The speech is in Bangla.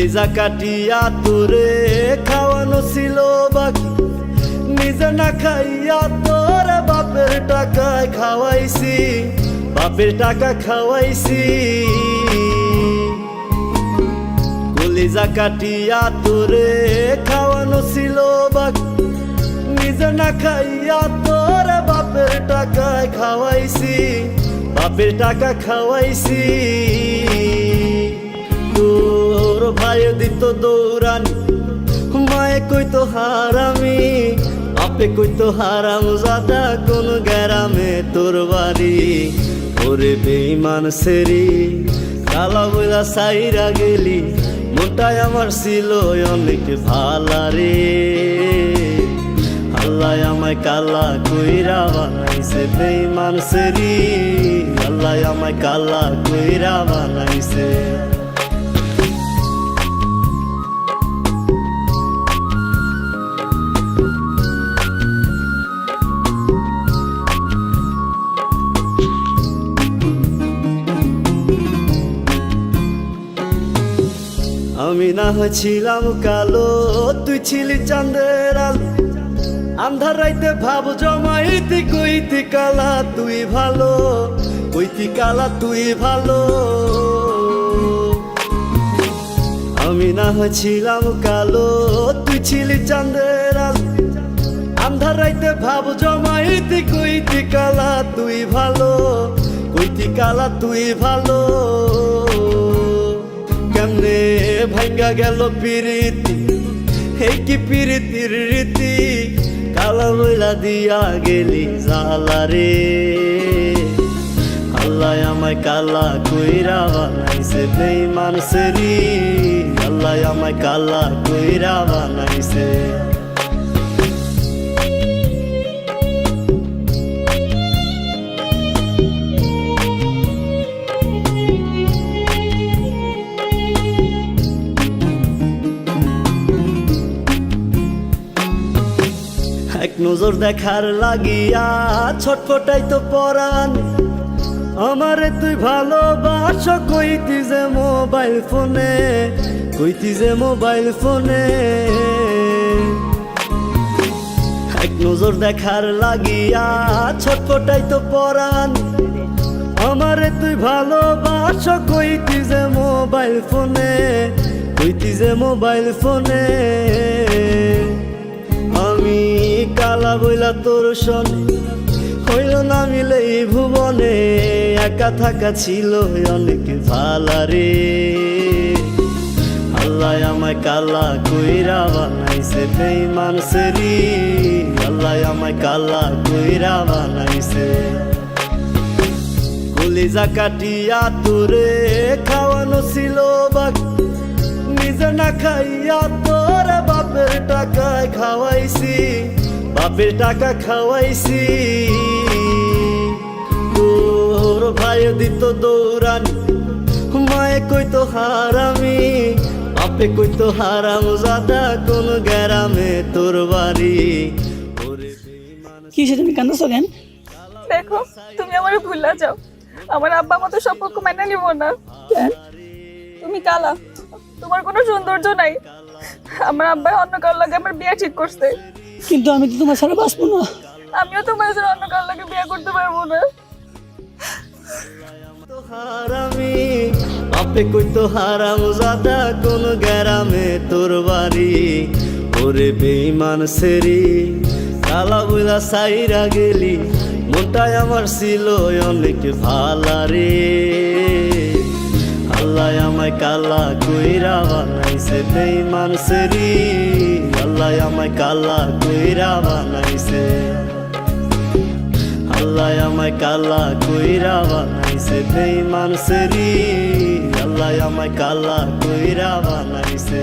কলিজা কাটিয়া তোরে খাওয়ানো ছিল বাকি, নিজে না খাইয়া তোরে বাপের টাকায় খাওয়াইছি, বাপের টাকা খাওয়াইছি। কলিজা কাটিয়া তোরে খাওয়ানো ছিল বাকি, নিজে না খাইয়া তোরে বাপের টাকায় খাওয়াইছি, বাপের টাকা খাওয়াইছি। তোর ভাই দিত দৌড়ানি, মায়ে কইতো হারামি, বাপে কইতো হারাম জাদা, কোন গ্রামে তোর বাড়ি। ওরে বেঈমান সেরি কালা বইলা সাইরা গেলি, মনটাই আমার ছিল অনেক ভালা রে। আল্লাহ আমায় কালা কইরা বানাইছে বেঈমান সেরি, আল্লাহ আমায় কালা কইরা বানাইছে। আমি না হয়েছিলাম কালো, তুই ছিলি চাঁদের আলো, আন্ধার রাইতে ভাব জমাইতি, কইতি কালা তুই ভালো, কইতি কালা তুই ভালো। আমি না হয়েছিলাম কালো, তুই ছিলি চাঁদের আলো, আন্ধার রাইতে ভাব জমাইতি, কইতি কালা তুই ভালো, কইতি কালা তুই ভালো। কেমনে ভাঙ্গা গেল পিরিতি, এই কি পিরিতির রীতি, কালা বইলা দিয়া গেলি জালা রে। আল্লাহ আমায় কালা কইরা বানাইছে বেঈমান সেরি, আল্লাহ আমায় কালা কইরা বানাইছে। এক নজর দেখার লাগিয়া ছটফটাই তো পরাণ, আমারে তুই ভালোবাস কইতি যে মোবাইল ফোনে, কইতি যে মোবাইল ফোনে। এক নজর দেখার লাগিয়া ছটফটাই তো পরাণ, আমারে তুই ভালোবাস কইতি যে মোবাইল ফোনে, কইতি যে মোবাইল ফোনে। আমি কালা বইলা তোর শোনে হইল না মিলে এই ভুবনে, একা থাকা ছিল অনেক ভালা রে। আল্লাহ আমায় কালা কইরা বানাইছে বেঈমান সেরি, আল্লাহ আমায় কালা কইরা বানাইছে। কলিজা কাটিয়া তোরে খাওয়ানো ছিল বাকি, নিজে না খাইয়া তোরে বাপের টাকায় খাওয়াইছি, বাপের টাকা খাওয়াইছি। তোর ভাই দিত দৌড়ানি, মায়ে কইতো হারামি, বাপে কইতো হারাম জাদা, কোন গ্রামে তোর বাড়ি। কি তুমি কান্দছো কেন? দেখো তুমি আমার ভুলা যাও, আমার আব্বা মতো সম্পর্ক মেনে নিব না। তুমি কালা, তোমার কোনো সৌন্দর্য নাই। আমার আব্বা অন্য কারোর লাগে আমার বিয়ে ঠিক করছে, কিন্তু আমি তো তোমার ছাড়া বাঁচবো না। আমিও তোমার ছাড়া অন্য কারোর লাগে বিয়ে করতে পারবো না। হারামি বাপে কইতো হারাম জাদা, কোন গ্রামে তোর বাড়ি। ওরে বেঈমান সেরি কালা বইলা সাইরা গেলি, মনটাই আমার ছিল অনেক ভালা রে। আল্লাহ আমায় কালা কইরা বানাইছে বেঈমান সেরি, আল্লাহ আমায় কালা কইরা বানাইছে। আল্লাহ আমায় কালা কইরা বানাইছে বেঈমান সেরি, আল্লাহ আমায় কালা কইরা বানাইছে।